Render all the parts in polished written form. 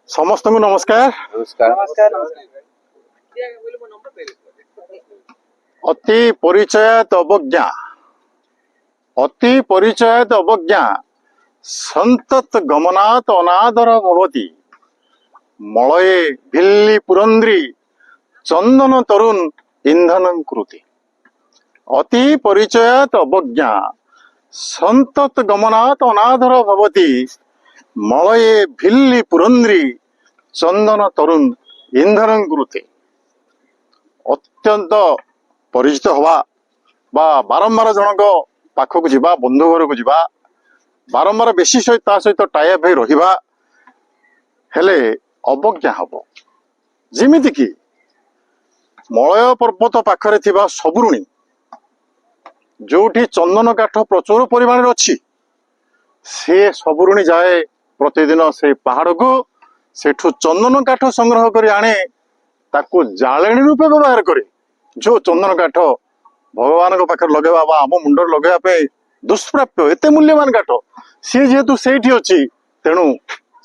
समस्त को नमस्कार। अति परिचयात अवज्ञा अति परिचयात अवज्ञा संतत गमनात् अनादर भवति मलये भिल्ली पुरंद्री चंदन तरुण इंधन कृति। अति परिचयात अवज्ञा संतत गमनात् अनादर भवति मलये भिल्ली पुरंद्री चंदन तरुण इंधन कृति। अत्यंत परिचित हवा बा बारंबार जनक पाखक जीवा बंधु घर को जीवा बारंबार बेसी सहित टाइप रहिबा हेले अवज्ञा हब। जिमिति कि मलय पर्वत पाखरे थिबा सबुरुणी जोठी चंदन काठ प्रचुर परिमाण अच्छी से सबुरुणी जाए प्रतिदिन से पहाड़ को सेठू चंदन काठ संग्रह कर आने ताको जालेनी रूपे व्यवहार करे। जो चंदन काठ भगवान पाखे लगेवा बा आम मुंडर लगेवा दुष्प्राप्य एते मूल्यवान काठ सी जेहेतु सेठी अच्छी तेणु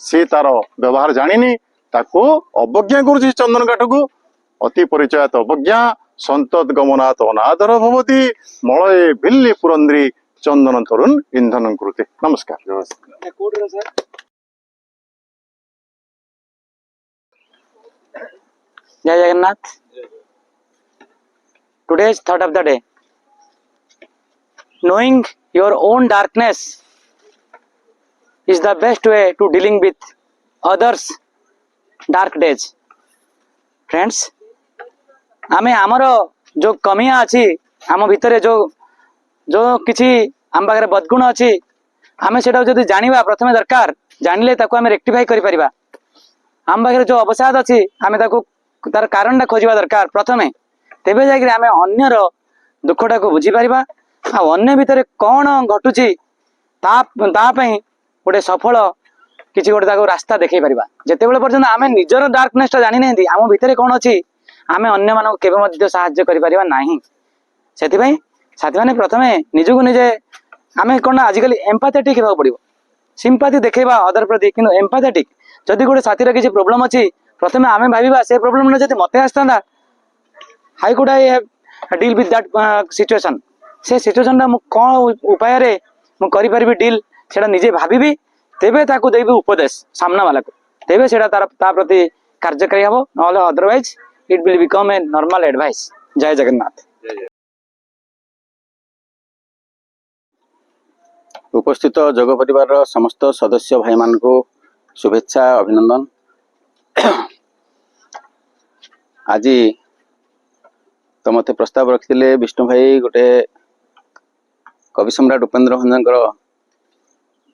सी तार व्यवहार जानिनी ताको अवज्ञा करुछि चंदन काठ को। अति परिचयात अवज्ञा संतत गमनात् अनादर भवति मलये भिल्ली पुरंद्री चंदन तरुण इंधन कृते। नमस्कार। जय Jagannath. Today's thought of the day: knowing your own darkness is the best way to dealing with others dark days. Friends, आमे आमर जो कमिया अच्छी आम भितर जो जो किसी आम पाखे बदगुण अच्छी आमे सेटा जदि जानिबा प्रथमे दरकार जानिले ताको आमे रेक्टिफाई करि परिबा। आम पाखे जो अवसाद अच्छी आमे ताको तार कारणटा खोजिबा दरकार प्रथमे तेबे जाकि आमे अन्यर दुखटा को बुझी परिबा आ अन्य भितर कौन घटुची ता पई गोटे सफल किसी गोटे ताको रास्ता देखै परिबा। जेतेबेले पर्यंत आमे निजर डार्कनेस ता जानि नहिंती आम भितर कौन अछि आमे अन्य मानक केबे मध्ये सहाय्य करि परिबा नाही। सेति पई साथी माने प्रथमे निजको निजे आमे कोन आजिकली एम्पैथेटिक हेबा पड़िबो। सिंपैथी देखैबा अदर प्रति किंतु एम्पैथेटिक जदि गोटे साथीर किसी प्रॉब्लम अछि प्रथमे आमे भाबिबा से प्रॉब्लम न जदि मते आस्तांदा how could I have deal with that situation से सिचुएशन ता मु कोन उपाय रे मु करि परिबी डील सेटा निजे भाबिबी तेबे ताको देबी उपदेश सामना वाला को तेबे सेटा ता प्रति कार्यकारी हबो नले otherwise it will become a normal advice. जय जगन्नाथ। उपस्थित जग परिवार समस्त सदस्य भाई मान को शुभेच्छा अभिनंदन। आज तो मते प्रस्ताव रखिले विष्णु भाई गोटे कवि सम्राट उपेन्द्र भंजनकर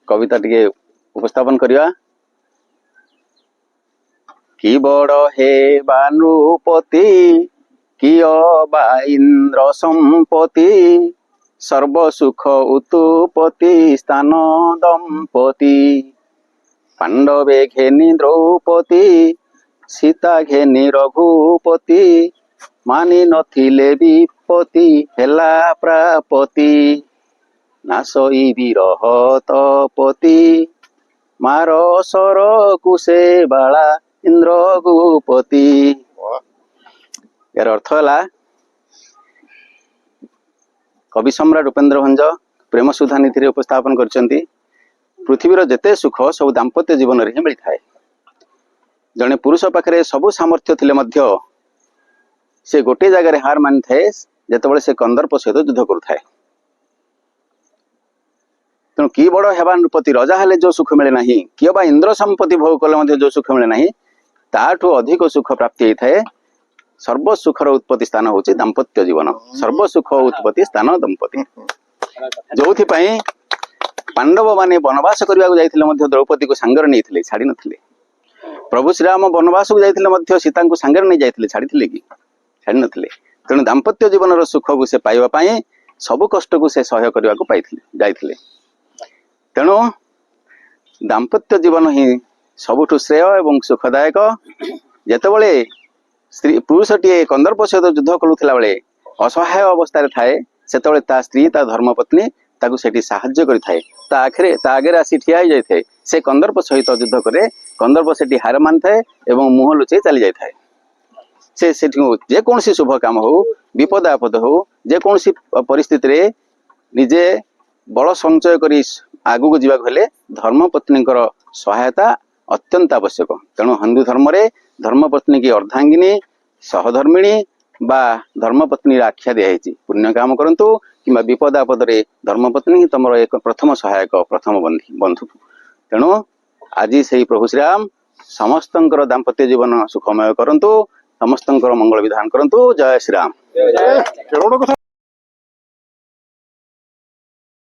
कविता टिके उपस्थापन करिया। कि बड़ हे बानुपति किय बा इंद्र संपत्ति सर्व सुख उत्पत्ति स्थान दंपति पांडवे घेनी द्रौपदी सीता घेनी रघुपति मानि नथिले विपत्ति हेला प्रापति नासई विरह तपति मार सर कुशे बाला इंद्र गुपति। यार अर्थ है कवि सम्राट उपेन्द्र भंज प्रेम सुधा नीति रे उपस्थापन करछंती पृथ्वीर जेते सुख सब दाम्पत्य जीवन रे मिलता है। जने पुरुष पाखरे सबु सामर्थ्य थिले मध्य से गोटे जगह रे हार मान थाए जेतेबेले से कंदर्प सहित युद्ध करुथाए। तेणु कि बड़ हेबा नृपति रजा हेले जो सुख मिले नहीं किए बा इंद्र संपत्ति भोग कले मध्य जो सुख मिले नहीं ताठू अधिक सुख प्राप्ति होता। सर्व सुखर उत्पत्ति स्थान होची दाम्पत्य जीवन। सर्व सुख उत्पत्ति स्थान दंपति जो पांडव माने वनवास करने जाइथिले मध्य द्रौपदी को सांगर नहीं छाड़ी नथिले। प्रभु श्रीराम वनवास को जाइथिले मध्य सीता को सांगर नहीं जाइथिले छाड़ी कि छाड़ी नथिले। तेणु दाम्पत्य जीवन सुख को से पाइबा पई सब कष्ट को से सहय करने को पाइथिले जाइथिले। तेणु दाम्पत्य जीवन ही सबुठु श्रेय एवं सुखदायक। जेतेबेले स्त्री पुरुषटीए कंदर्प सहित युद्ध करुला बेले असहाय अवस्था थाए सेतेबेले ता स्त्री ता धर्मपत्नी ତାକୁ ସେଠି ସାହାଯ୍ୟ କରିଥାଏ, ତା ଆଗରେ ଆସି ଠିଆ ହେଇଯାଇଥାଏ। ସେ କନ୍ଦର୍ପ ସହିତ ଯୁଦ୍ଧ କରେ, କନ୍ଦର୍ପ ସେଠି ହାର ମାନିଥାଏ ଏବଂ ମୁହଁ ଲୁଚେଇ ଚାଲି ଯାଇଥାଏ। ସେ ସେଠି ଯେକୌଣସି ଶୁଭ କାମ ହଉ, ବିପଦ ଆପଦ ହଉ, ଯେକୌଣସି ପରିସ୍ଥିତିରେ ନିଜେ ବଳ ସଞ୍ଚୟ କରି ଆଗକୁ ଯିବାକୁ ହେଲେ ଧର୍ମପତ୍ନୀଙ୍କର ସହାୟତା ଅତ୍ୟନ୍ତ ଆବଶ୍ୟକ। ତେଣୁ ହିନ୍ଦୁ ଧର୍ମରେ ଧର୍ମପତ୍ନୀ କି ଅର୍ଦ୍ଧାଙ୍ଗିନୀ, ସହଧର୍ମିଣୀ ବା ଧର୍ମପତ୍ନୀର ଆଖ୍ୟା ଦିଆଯାଇଛି। ପୁଣ୍ୟ କାମ କରନ୍ତୁ କିମ୍ବା ବିପଦ ଆପଦରେ ଧର୍ମପତ୍ନୀ ହିଁ ତମର ଏକ ପ୍ରଥମ ସହାୟକ, ପ୍ରଥମ ବନ୍ଧୁ। ତେଣୁ ଆଜି ସେଇ ପ୍ରଭୁ ଶ୍ରୀରାମ ସମସ୍ତଙ୍କର ଦାମ୍ପତ୍ୟ ଜୀବନ ସୁଖମୟ କରନ୍ତୁ, ସମସ୍ତଙ୍କର ମଙ୍ଗଳ ବିଧାନ କରନ୍ତୁ। ଜୟ ଶ୍ରୀରାମ। କେବଳ କଥା